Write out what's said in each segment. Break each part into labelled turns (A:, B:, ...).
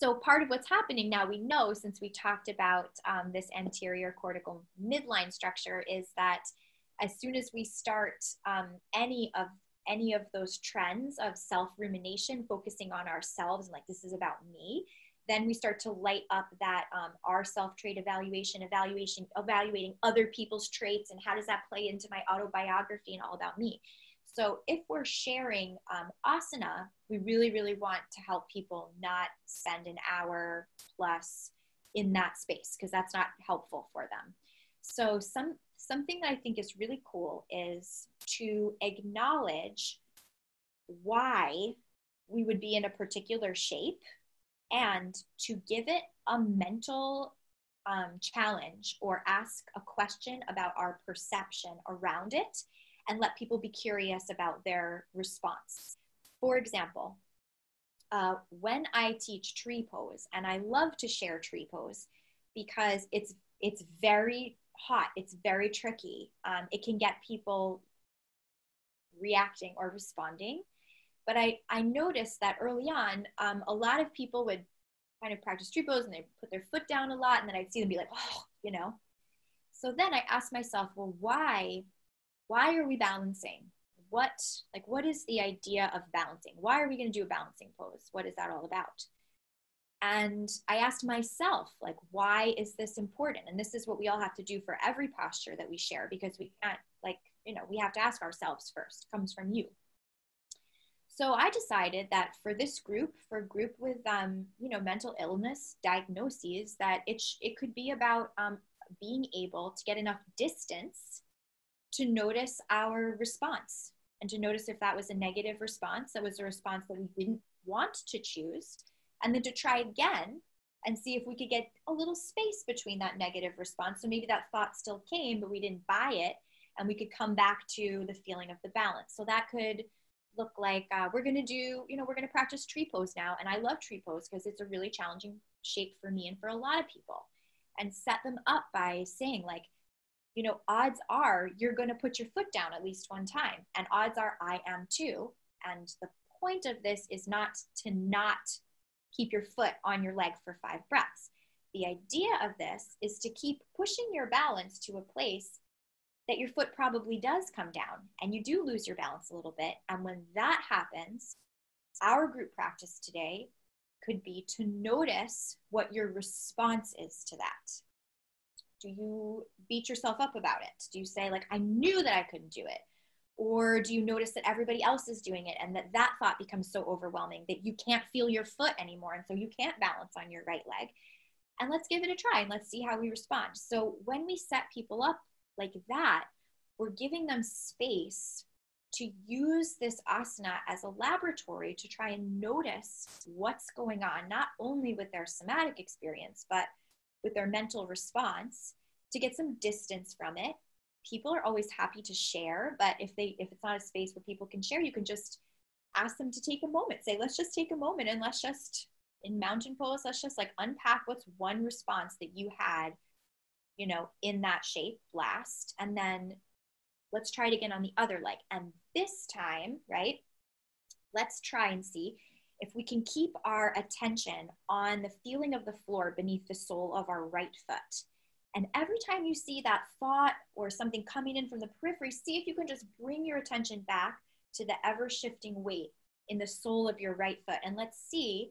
A: So part of what's happening now, we know, since we talked about this anterior cortical midline structure, is that as soon as we start any of those trends of self-rumination, focusing on ourselves and like, this is about me, then we start to light up that our self-trait evaluating other people's traits and how does that play into my autobiography and all about me. So if we're sharing asana, we really, really want to help people not spend an hour plus in that space, because that's not helpful for them. So something that I think is really cool is to acknowledge why we would be in a particular shape and to give it a mental challenge or ask a question about our perception around it and let people be curious about their response. For example, when I teach tree pose, and I love to share tree pose because it's very hot, it's very tricky. It can get people reacting or responding. But I noticed that early on, a lot of people would kind of practice tree pose and they put their foot down a lot, and then I'd see them be like, oh, you know. So then I asked myself, well, why are we balancing? What is the idea of balancing? Why are we going to do a balancing pose? What is that all about? And I asked myself, like, why is this important? And this is what we all have to do for every posture that we share, because we can't, we have to ask ourselves first. It comes from you. So I decided that for this group, for a group with, mental illness diagnoses, that it could be about being able to get enough distance to notice our response and to notice if that was a negative response, that was a response that we didn't want to choose, and then to try again and see if we could get a little space between that negative response. So maybe that thought still came, but we didn't buy it, and we could come back to the feeling of the balance. So that could look like we're going to practice tree pose now. And I love tree pose because it's a really challenging shape for me and for a lot of people. And set them up by saying, like, odds are you're going to put your foot down at least one time. And odds are I am too. And the point of this is not to not keep your foot on your leg for 5 breaths. The idea of this is to keep pushing your balance to a place that your foot probably does come down and you do lose your balance a little bit. And when that happens, our group practice today could be to notice what your response is to that. Do you beat yourself up about it? Do you say, like, I knew that I couldn't do it? Or do you notice that everybody else is doing it and that thought becomes so overwhelming that you can't feel your foot anymore, and so you can't balance on your right leg? And let's give it a try and let's see how we respond. So when we set people up like that, we're giving them space to use this asana as a laboratory to try and notice what's going on, not only with their somatic experience, but with their mental response, to get some distance from it. People are always happy to share, but if it's not a space where people can share, you can just ask them to take a moment. Say, let's just take a moment and let's just, in mountain pose, let's just like unpack what's one response that you had, in that shape last, and then let's try it again on the other leg. And this time, right, let's try and see if we can keep our attention on the feeling of the floor beneath the sole of our right foot. And every time you see that thought or something coming in from the periphery, see if you can just bring your attention back to the ever-shifting weight in the sole of your right foot. And let's see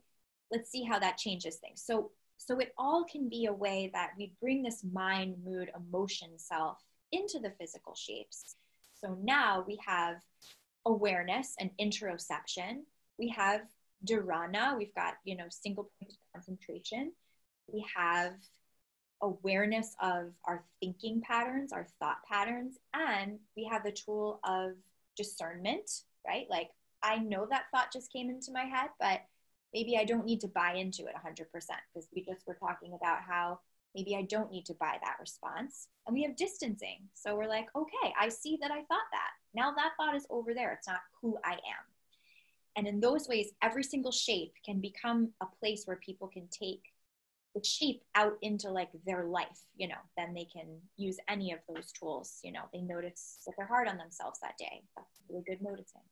A: how that changes things. So it all can be a way that we bring this mind, mood, emotion self into the physical shapes. So now we have awareness and interoception. We have dharana. We've got, single point of concentration. We have awareness of our thinking patterns, our thought patterns, and we have the tool of discernment, right? Like, I know that thought just came into my head, but maybe I don't need to buy into it 100%, because we just were talking about how maybe I don't need to buy that response. And we have distancing. So we're like, okay, I see that I thought that. Now that thought is over there. It's not who I am. And in those ways, every single shape can become a place where people can take the shape out into like their life, then they can use any of those tools. They notice that they're hard on themselves that day. That's really good noticing.